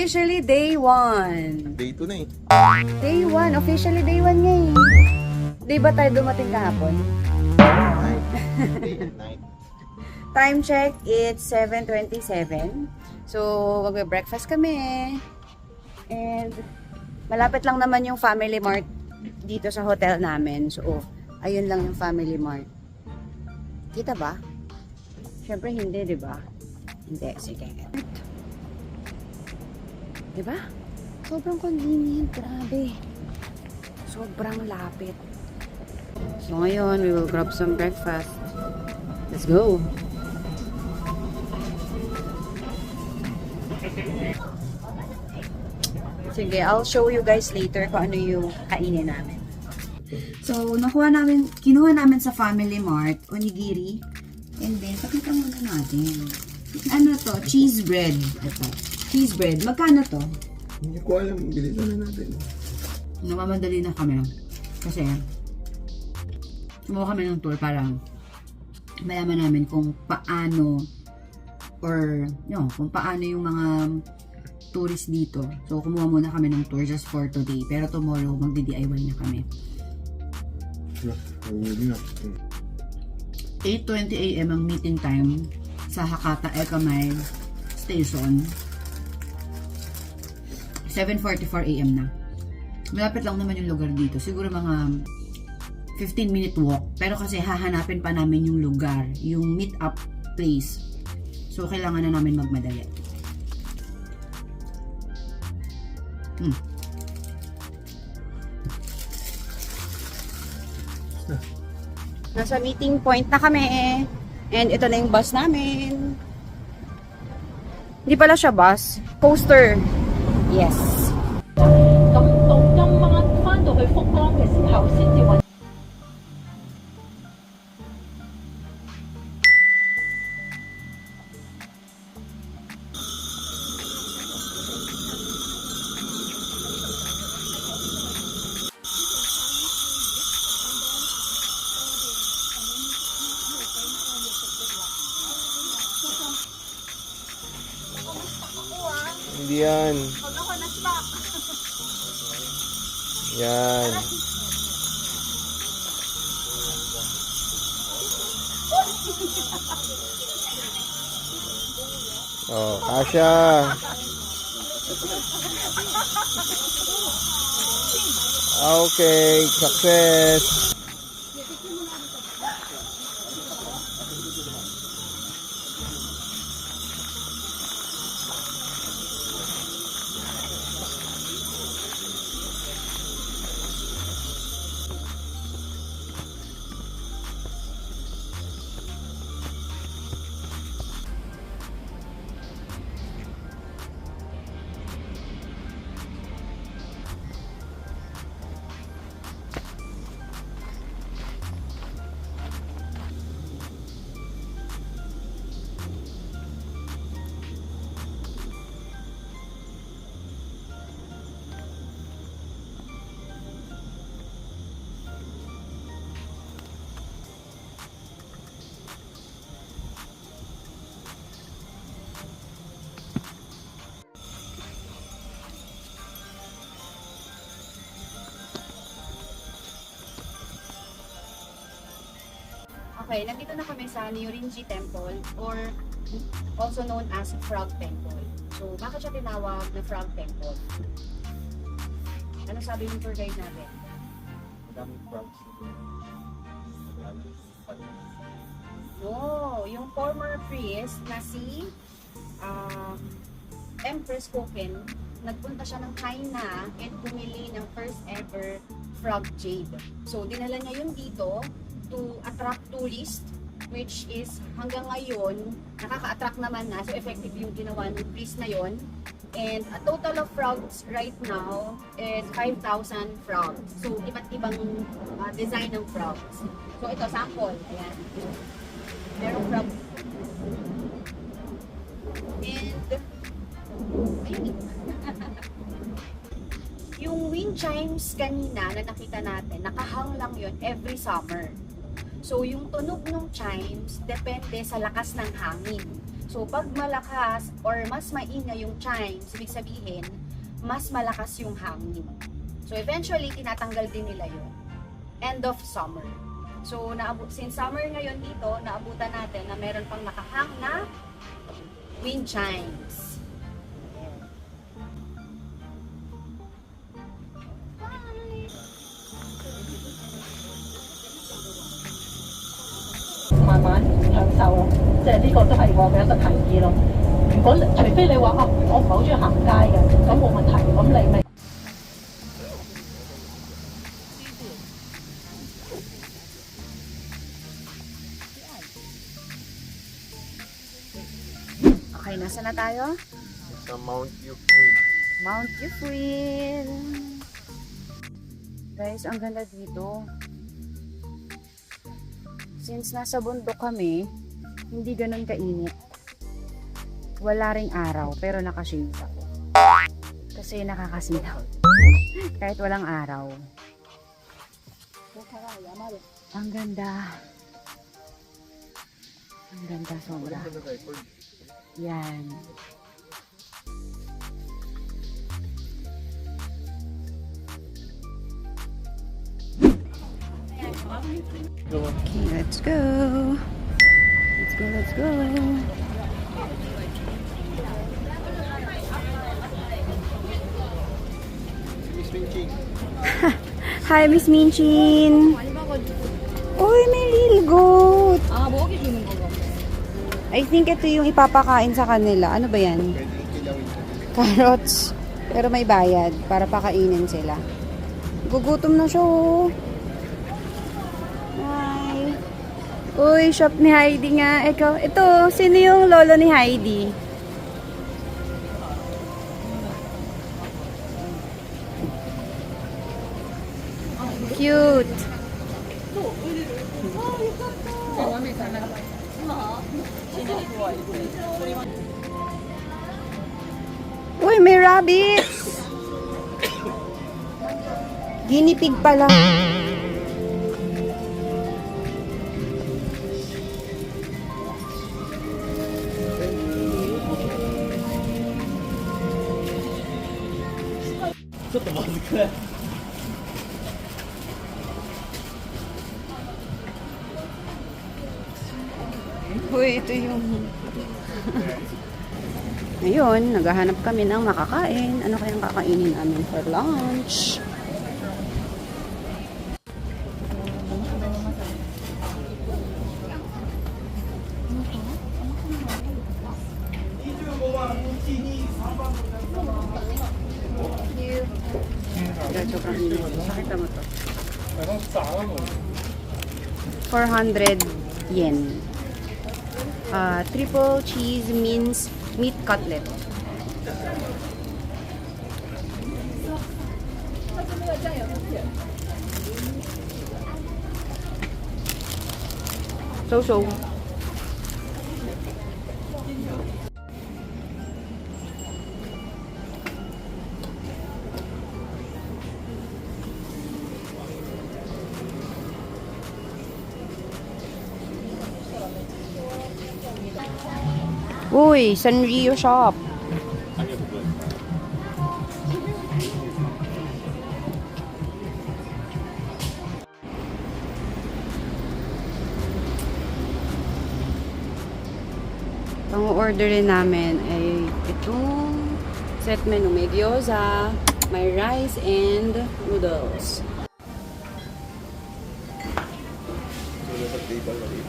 officially day 1. Day 2 na eh. Day 1. Officially day 1 nga eh. Di ba tayo dumating kahapon? Night. Day and night. Time check, it's 7:27. So, magbe-breakfast kami. And, malapit lang naman yung Family Mart dito sa hotel namin. So, ayun lang yung Family Mart. Kita ba? Siyempre hindi, di ba? Hindi, sige. Di ba? Sobrang convenient, grabe. Sobrang lapit. So, ngayon, we will grab some breakfast. Let's go! Sige, I'll show you guys later kung ano yung kainin namin. So, kinuha namin sa Family Mart, onigiri. And then, pakita muna natin. Ano to? Cheese bread. Ito. Cheese bread. Magkano to? Hindi ko alam. Bilisan na natin. Namamadali na kami. Kasi, kumuha kami ng tour para malaman namin kung paano kung paano yung mga tourist dito. So, kumuha muna kami ng tour just for today. Pero tomorrow, magdi-DIY na kami. 8:20 AM ang meeting time sa Hakata Ekamay Station. 7:44 AM na. Malapit lang naman yung lugar dito. Siguro mga 15-minute walk. Pero kasi hahanapin pa namin yung lugar, yung meet-up place. So, kailangan na namin magmadali. Nasa meeting point na kami. And ito na yung bus namin. Hindi pala siya bus. Coaster. Yes. 咁到今晚翻到去福岡嘅時候，先至揾。Hindi yan. Yan. Oh, Kasha. Okay, success. Okay, nandito na kami sa Nyorinji Temple or also known as Frog Temple. So, bakit siya tinawag na Frog Temple? Ano sabi ng tour guide natin? Daming frogs. No, yung former priest na si Empress Koken, nagpunta siya ng China at bumili ng first ever frog jade. So, dinala niya yun dito to attract tourists, which is hanggang ngayon, nakaka-attract naman na. So, effective yung ginawa ng priest na yon. And a total of frogs right now is 5,000 frogs. So, iba't ibang design ng frogs. So, ito, sample. Ayan. Merong frog. And, ayun. Yung wind chimes kanina na nakita natin, nakahang lang yun every summer. So, yung tunog ng chimes, depende sa lakas ng hangin. So, So, pag malakas or mas maingay yung chimes, ibig sabihin, mas malakas yung hangin. So, eventually, tinatanggal din nila yun. End of summer. So, since summer ngayon dito, naabutan natin na meron pang nakahang na wind chimes.慢慢享受咯。即係呢個都係我嘅一個提議咯。如果除非你話啊，我唔係好中意行街嘅，咁冇問題，咁你咪。Okay, nasa na tayo? Sa Mount Yufuin. Mount Yufuin. Guys, ang ganda dito. Since nasa bundok kami, hindi ganun kainit. Wala ring araw, pero nakashade ako. Kasi nakakasilaw. Kahit walang araw. Ang ganda. Ang ganda sobra. Yan. Okay, let's go. Let's go, let's go. Miss Minchin. Hi, Miss Minchin. Uy, may little goat. I think ito yung ipapakain sa kanila. Ano ba yan? Pwedeng kilawin. Carrots. Pero may bayad para pakainin sila. Gugutom na siya, oh. Hi. Uy, shop ni Heidi nga. Ito, sino yung lolo ni Heidi? Cute. Uy, may rabbits! Guinea pig pala. Uy, ito yung... Ngayon, naghahanap kami ng makakain. Ano kayang kakainin namin for lunch? Sobrang init. Pakita mo to. 400 yen. Triple cheese minced meat cutlet. So. Uy, Sanrio shop. Ang orderin namin ay itong set menu. May gyoza, may rice and noodles. Wala sa table na rin.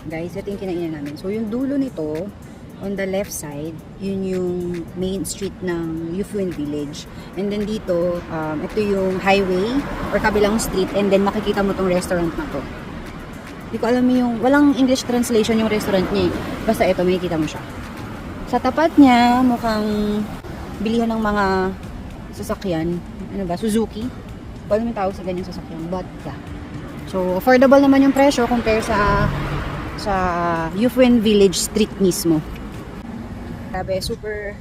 Guys, ito yung kinainan namin. So, yung dulo nito, on the left side, yun yung main street ng Yufuin Village. And then dito, ito yung highway or kabilang street. And then makikita mo tong restaurant na to. Hindi ko alam yung, walang English translation yung restaurant niya. Basta ito, makikita mo siya. Sa tapat niya, mukhang bilihan ng mga sasakyan. Ano ba? Suzuki. Paano yung tawag sa ganyang sasakyan? But, yeah. So, affordable naman yung presyo compare sa Yufwen Village Street mismo. Grabe, super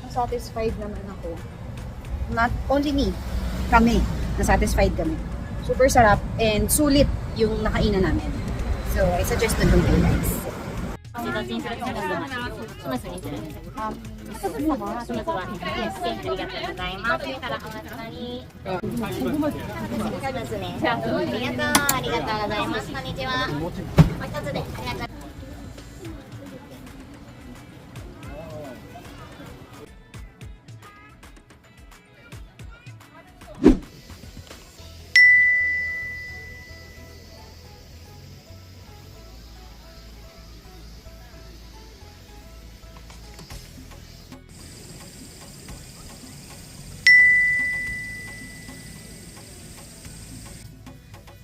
satisfied naman ako. Not only me, kami, na-satisfied kami. Super sarap and sulit yung nakainan namin. So, I suggest to do guys.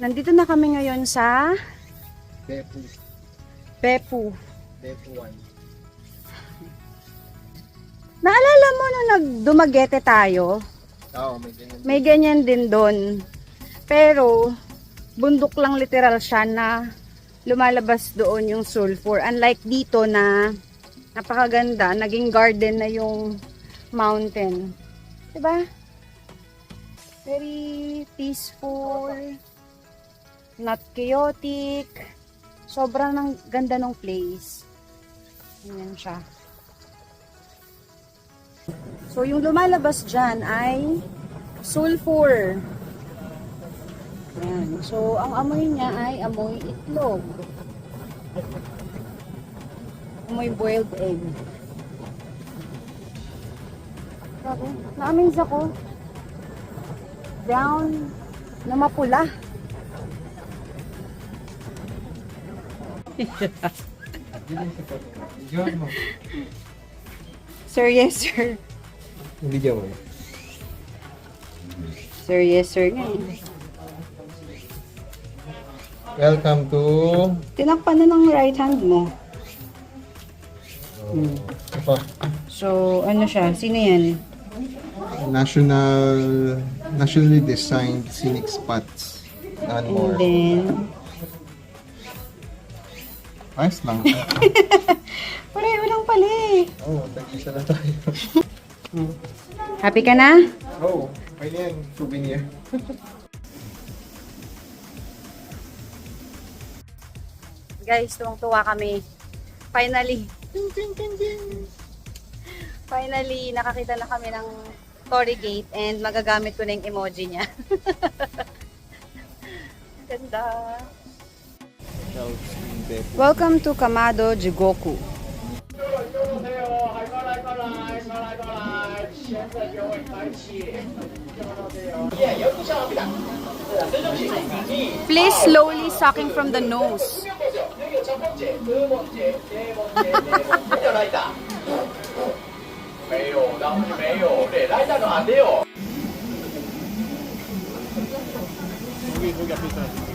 Nandito na kami ngayon sa Beppu. Beppu. Beppu 1. Naalala mo nung nagdumagete tayo? Oo, may ganyan. May ganyan din doon. Pero, bundok lang literal siya na lumalabas doon yung sulfur. Unlike dito na napakaganda, naging garden na yung mountain. Diba? Very peaceful. Not chaotic. Sobrang ganda ng place. Ayan siya. So, yung lumalabas dyan ay sulfur. Ayan. So, ang amoy niya ay amoy itlog. Amoy boiled egg. Grabe. Na-amaze ako. Brown na mapula. Sir, yes, sir. Video mo. Sir, yes, sir. Welcome to Tinakpan na ng right hand mo. Ito, So, ano siya? Sino yan? nationally designed scenic spots. And And more. then, Ayos lang. pareho lang pala eh. Oo, tag-isa lang tayo. Happy ka na? Oo, pwede yan. Souvenir. Guys, tuwang-tuwa kami. Finally. Finally, nakakita na kami ng Torii Gate and magagamit ko na yung emoji niya. Ganda. Welcome to Kamado Jigoku. Please slowly sucking from the nose. Uwi ko kapita.